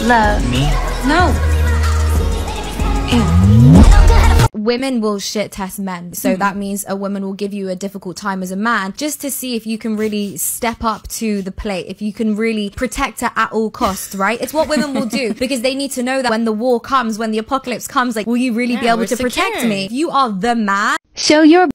Love. Me? No. Women will shit test men. So that means a woman will give you a difficult time as a man just to see if you can really step up to the plate, if you can really protect her at all costs, right? It's what women will do because they need to know that when the war comes, when the apocalypse comes, like, will you really be able to protect me? If you are the man, Show your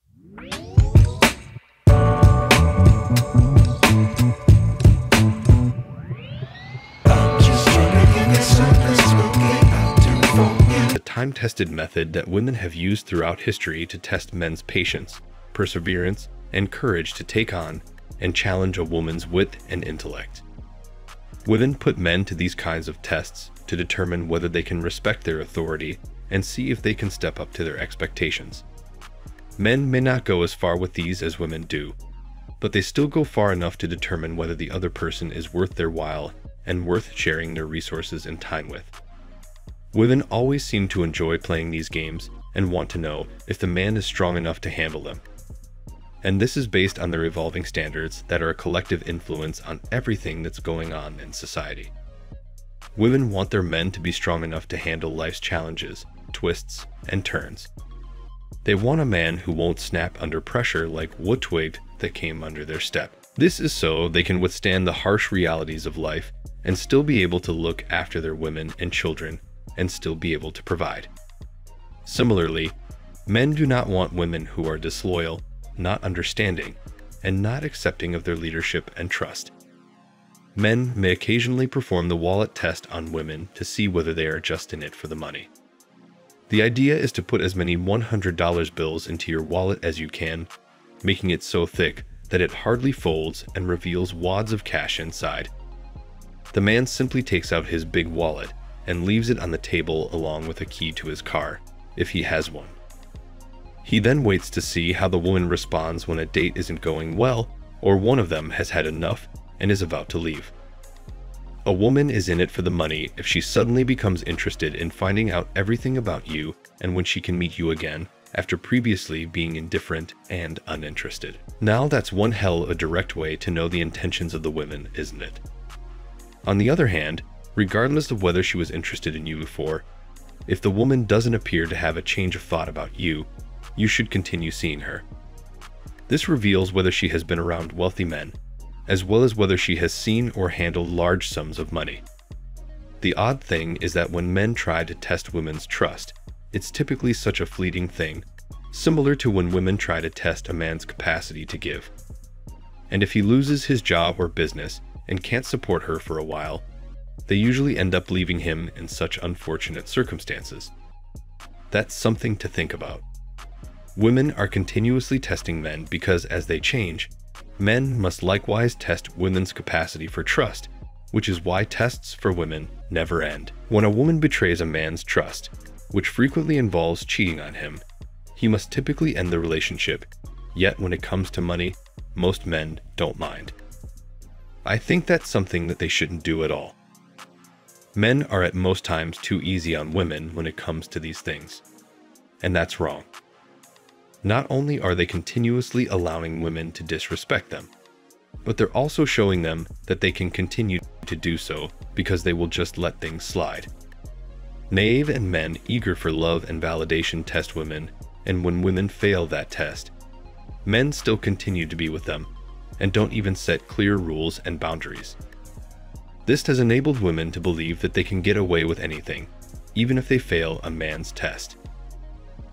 time-tested method that women have used throughout history to test men's patience, perseverance, and courage to take on and challenge a woman's wit and intellect. Women put men to these kinds of tests to determine whether they can respect their authority and see if they can step up to their expectations. Men may not go as far with these as women do, but they still go far enough to determine whether the other person is worth their while and worth sharing their resources and time with. Women always seem to enjoy playing these games and want to know if the man is strong enough to handle them. And this is based on their evolving standards that are a collective influence on everything that's going on in society. Women want their men to be strong enough to handle life's challenges, twists, and turns. They want a man who won't snap under pressure like wood twig that came under their step. This is so they can withstand the harsh realities of life and still be able to look after their women and children and still be able to provide. Similarly, men do not want women who are disloyal, not understanding, and not accepting of their leadership and trust. Men may occasionally perform the wallet test on women to see whether they are just in it for the money. The idea is to put as many $100 bills into your wallet as you can, making it so thick that it hardly folds and reveals wads of cash inside. The man simply takes out his big wallet and leaves it on the table along with a key to his car, if he has one. He then waits to see how the woman responds when a date isn't going well or one of them has had enough and is about to leave. A woman is in it for the money if she suddenly becomes interested in finding out everything about you and when she can meet you again after previously being indifferent and uninterested. Now that's one hell of a direct way to know the intentions of the women, isn't it? On the other hand, regardless of whether she was interested in you before, if the woman doesn't appear to have a change of thought about you, you should continue seeing her. This reveals whether she has been around wealthy men, as well as whether she has seen or handled large sums of money. The odd thing is that when men try to test women's trust, it's typically such a fleeting thing, similar to when women try to test a man's capacity to give. And if he loses his job or business and can't support her for a while, they usually end up leaving him in such unfortunate circumstances. That's something to think about. Women are continuously testing men because as they change, men must likewise test women's capacity for trust, which is why tests for women never end. When a woman betrays a man's trust, which frequently involves cheating on him, he must typically end the relationship, yet when it comes to money, most men don't mind. I think that's something that they shouldn't do at all. Men are at most times too easy on women when it comes to these things, and that's wrong. Not only are they continuously allowing women to disrespect them, but they're also showing them that they can continue to do so because they will just let things slide. Naive and men eager for love and validation test women, and when women fail that test, men still continue to be with them and don't even set clear rules and boundaries. This has enabled women to believe that they can get away with anything, even if they fail a man's test.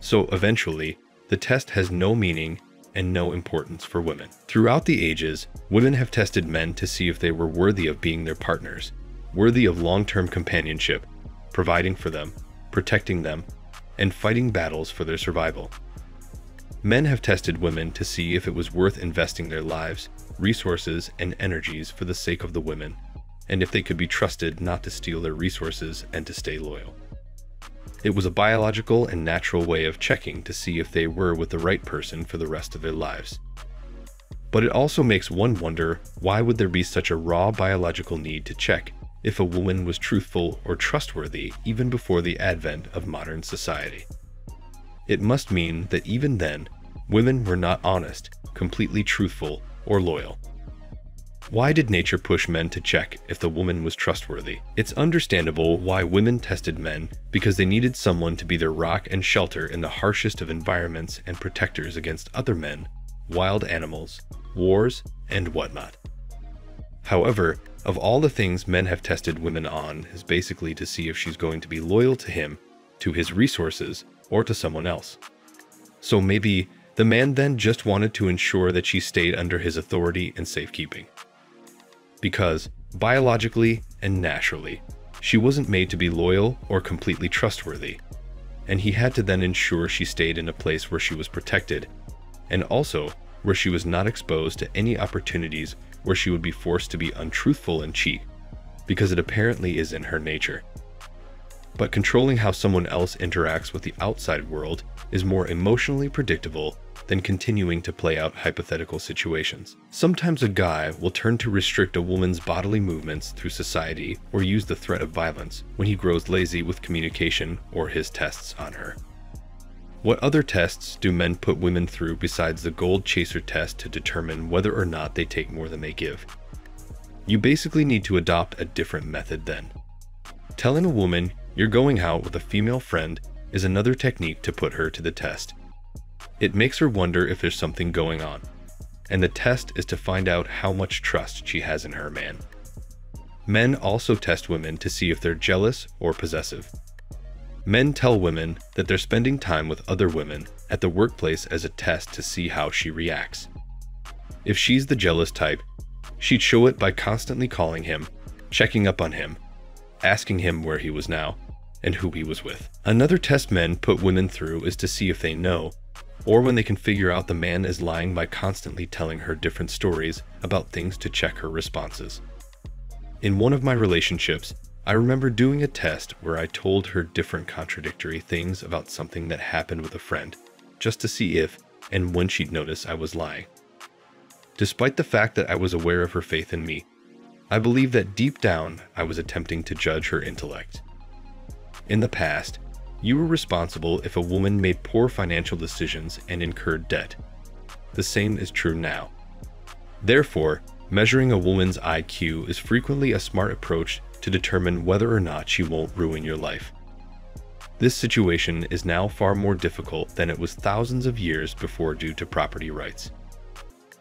So eventually, the test has no meaning and no importance for women. Throughout the ages, women have tested men to see if they were worthy of being their partners, worthy of long-term companionship, providing for them, protecting them, and fighting battles for their survival. Men have tested women to see if it was worth investing their lives, resources, and energies for the sake of the women, and if they could be trusted not to steal their resources and to stay loyal. It was a biological and natural way of checking to see if they were with the right person for the rest of their lives. But it also makes one wonder, why would there be such a raw biological need to check if a woman was truthful or trustworthy even before the advent of modern society? It must mean that even then, women were not honest, completely truthful, or loyal. Why did nature push men to check if the woman was trustworthy? It's understandable why women tested men, because they needed someone to be their rock and shelter in the harshest of environments and protectors against other men, wild animals, wars, and whatnot. However, of all the things men have tested women on is basically to see if she's going to be loyal to him, to his resources, or to someone else. So maybe the man then just wanted to ensure that she stayed under his authority and safekeeping. Because, biologically and naturally, she wasn't made to be loyal or completely trustworthy, and he had to then ensure she stayed in a place where she was protected, and also where she was not exposed to any opportunities where she would be forced to be untruthful and cheat, because it apparently is in her nature. But controlling how someone else interacts with the outside world is more emotionally predictable than continuing to play out hypothetical situations. Sometimes a guy will turn to restrict a woman's bodily movements through society or use the threat of violence when he grows lazy with communication or his tests on her. What other tests do men put women through besides the gold chaser test to determine whether or not they take more than they give? You basically need to adopt a different method then. Telling a woman you're going out with a female friend is another technique to put her to the test. It makes her wonder if there's something going on, and the test is to find out how much trust she has in her man. Men also test women to see if they're jealous or possessive. Men tell women that they're spending time with other women at the workplace as a test to see how she reacts. If she's the jealous type, she'd show it by constantly calling him, checking up on him, asking him where he was now, and who he was with. Another test men put women through is to see if they know, or when they can figure out the man is lying by constantly telling her different stories about things to check her responses. In one of my relationships, I remember doing a test where I told her different contradictory things about something that happened with a friend, just to see if and when she'd notice I was lying. Despite the fact that I was aware of her faith in me, I believe that deep down I was attempting to judge her intellect. In the past, you were responsible if a woman made poor financial decisions and incurred debt. The same is true now. Therefore, measuring a woman's IQ is frequently a smart approach to determine whether or not she won't ruin your life. This situation is now far more difficult than it was thousands of years before due to property rights.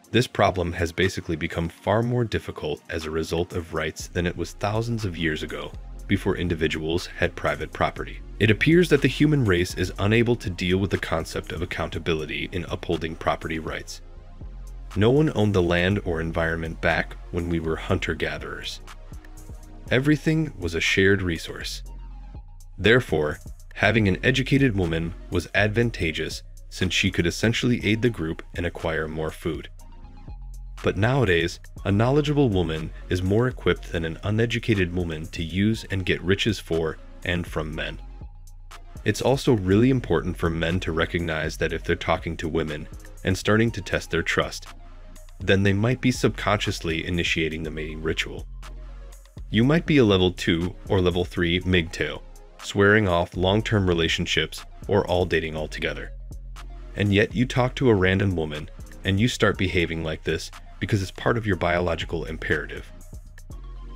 This problem has basically become far more difficult as a result of rights than it was thousands of years ago, before individuals had private property. It appears that the human race is unable to deal with the concept of accountability in upholding property rights. No one owned the land or environment back when we were hunter-gatherers. Everything was a shared resource. Therefore, having an educated woman was advantageous since she could essentially aid the group and acquire more food. But nowadays, a knowledgeable woman is more equipped than an uneducated woman to use and get riches for and from men. It's also really important for men to recognize that if they're talking to women and starting to test their trust, then they might be subconsciously initiating the mating ritual. You might be a level 2 or level 3 MGTOW, swearing off long-term relationships or all dating altogether. And yet you talk to a random woman and you start behaving like this because it's part of your biological imperative.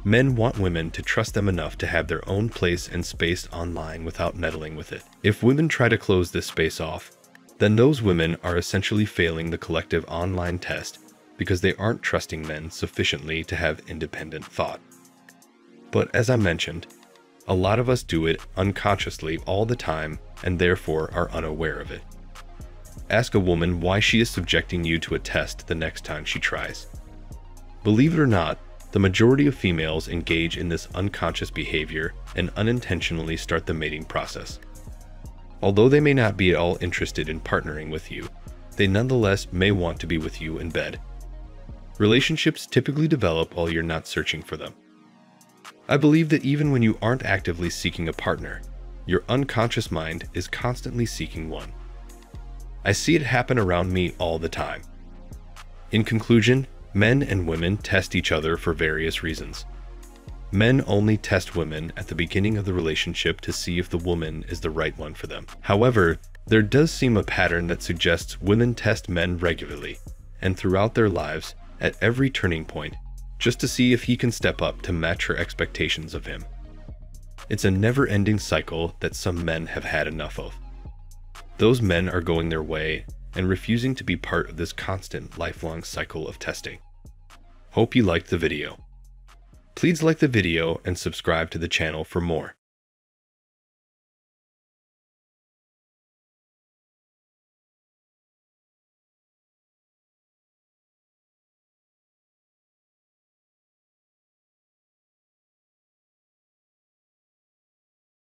Men want women to trust them enough to have their own place and space online without meddling with it. If women try to close this space off, then those women are essentially failing the collective online test because they aren't trusting men sufficiently to have independent thought. But as I mentioned, a lot of us do it unconsciously all the time and therefore are unaware of it. Ask a woman why she is subjecting you to a test the next time she tries. Believe it or not, the majority of females engage in this unconscious behavior and unintentionally start the mating process. Although they may not be at all interested in partnering with you, they nonetheless may want to be with you in bed. Relationships typically develop while you're not searching for them. I believe that even when you aren't actively seeking a partner, your unconscious mind is constantly seeking one. I see it happen around me all the time. In conclusion, men and women test each other for various reasons. Men only test women at the beginning of the relationship to see if the woman is the right one for them. However, there does seem a pattern that suggests women test men regularly, and throughout their lives, at every turning point, just to see if he can step up to match her expectations of him. It's a never-ending cycle that some men have had enough of. Those men are going their way and refusing to be part of this constant, lifelong cycle of testing. Hope you liked the video. Please like the video and subscribe to the channel for more.